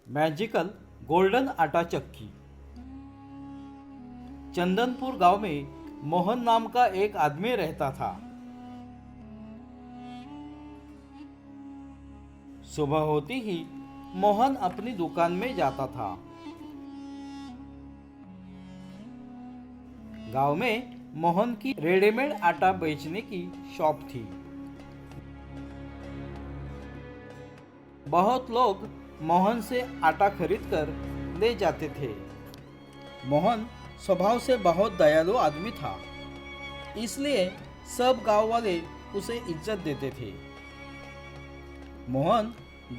Magical golden आटा चक्की। चंदनपुर गांव में मोहन नाम का एक आदमी रहता था। सुबह होती ही मोहन अपनी दुकान में जाता था। गांव में मोहन की रेडीमेड आटा बेचने की शॉप थी। बहुत लोग मोहन से आटा खरीदकर ले जाते थे। मोहन स्वभाव से बहुत दयालु आदमी था, इसलिए सब गांव वाले उसे इज्जत देते थे। मोहन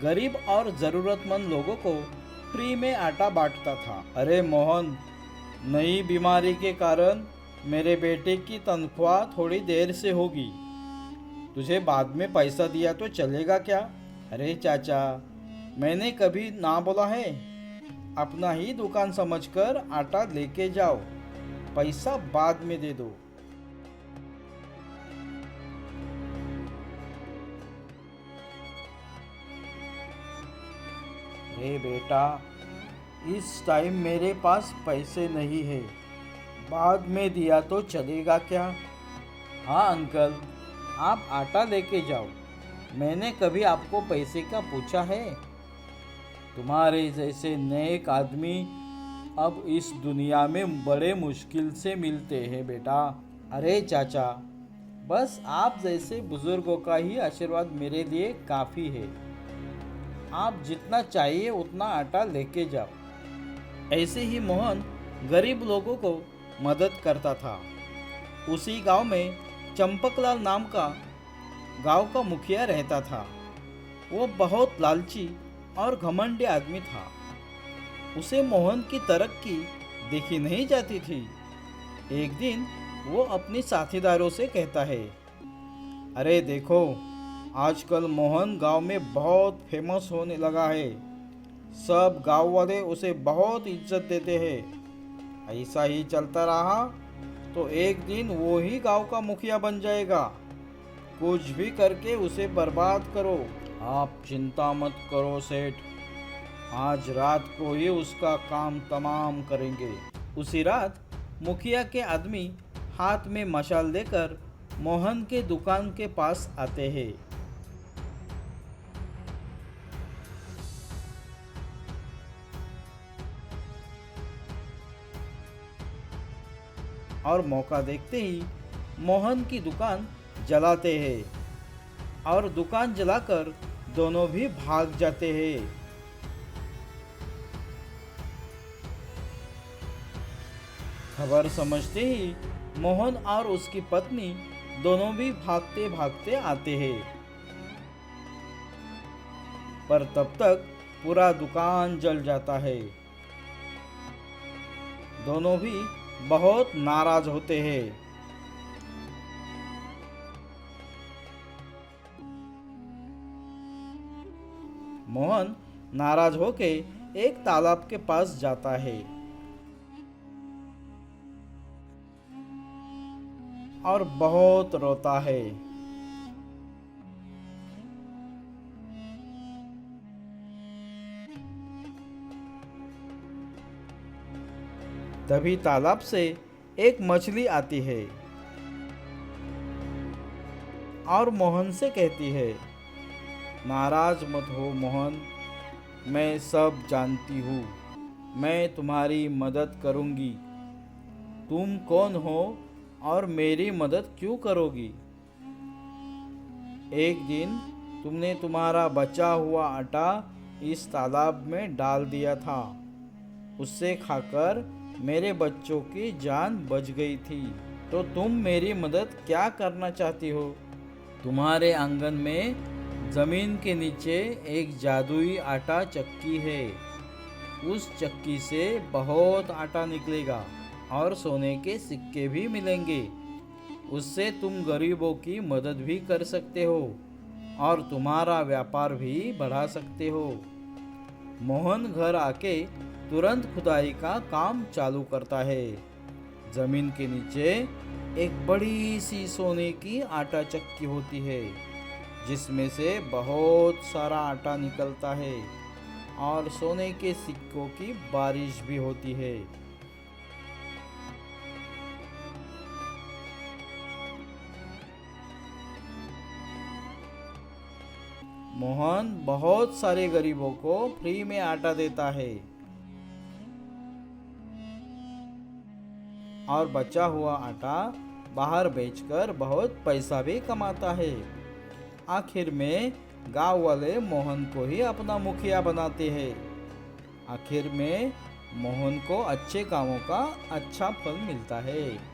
गरीब और जरूरतमंद लोगों को फ्री में आटा बांटता था। अरे मोहन, नई बीमारी के कारण मेरे बेटे की तनख्वाह थोड़ी देर से होगी। तुझे बाद में पैसा दिया तो चलेगा क्या? अरे चाचा, मैंने कभी ना बोला है। अपना ही दुकान समझकर आटा लेके जाओ, पैसा बाद में दे दो। अरे बेटा, इस टाइम मेरे पास पैसे नहीं है, बाद में दिया तो चलेगा क्या? हाँ अंकल, आप आटा लेके जाओ, मैंने कभी आपको पैसे का पूछा है? तुम्हारे जैसे नेक आदमी अब इस दुनिया में बड़े मुश्किल से मिलते हैं बेटा। अरे चाचा, बस आप जैसे बुजुर्गों का ही आशीर्वाद मेरे लिए काफ़ी है। आप जितना चाहिए उतना आटा लेके जाओ। ऐसे ही मोहन गरीब लोगों को मदद करता था। उसी गांव में चंपकलाल नाम का गांव का मुखिया रहता था। वो बहुत लालची और घमंडी आदमी था। उसे मोहन की तरक्की देखी नहीं जाती थी। एक दिन वो अपने साथीदारों से कहता है, अरे देखो, आजकल मोहन गांव में बहुत फेमस होने लगा है। सब गांव वाले उसे बहुत इज्जत देते हैं। ऐसा ही चलता रहा तो एक दिन वो ही गांव का मुखिया बन जाएगा। कुछ भी करके उसे बर्बाद करो। आप चिंता मत करो सेठ, आज रात को ही उसका काम तमाम करेंगे। उसी रात मुखिया के आदमी हाथ में मशाल लेकर मोहन के दुकान के पास आते हैं। और मौका देखते ही मोहन की दुकान जलाते हैं और दुकान जलाकर दोनों भी भाग जाते हैं। खबर समझते ही मोहन और उसकी पत्नी दोनों भी भागते भागते आते हैं। पर तब तक पूरा दुकान जल जाता है। दोनों भी बहुत नाराज होते हैं। मोहन नाराज होके एक तालाब के पास जाता है और बहुत रोता है। तभी तालाब से एक मछली आती है और मोहन से कहती है, नाराज मत हो मोहन, मैं सब जानती हूँ, मैं तुम्हारी मदद करूँगी। तुम कौन हो और मेरी मदद क्यों करोगी? एक दिन तुमने तुम्हारा बचा हुआ आटा इस तालाब में डाल दिया था। उससे खाकर मेरे बच्चों की जान बच गई थी। तो तुम मेरी मदद क्या करना चाहती हो? तुम्हारे आंगन में जमीन के नीचे एक जादुई आटा चक्की है। उस चक्की से बहुत आटा निकलेगा और सोने के सिक्के भी मिलेंगे। उससे तुम गरीबों की मदद भी कर सकते हो और तुम्हारा व्यापार भी बढ़ा सकते हो। मोहन घर आके तुरंत खुदाई का काम चालू करता है। जमीन के नीचे एक बड़ी सी सोने की आटा चक्की होती है, जिसमें से बहुत सारा आटा निकलता है। और सोने के सिक्कों की बारिश भी होती है। मोहन बहुत सारे गरीबों को फ्री में आटा देता है और बचा हुआ आटा बाहर बेचकर बहुत पैसा भी कमाता है। आखिर में गांव वाले मोहन को ही अपना मुखिया बनाते हैं। आखिर में मोहन को अच्छे कामों का अच्छा फल मिलता है।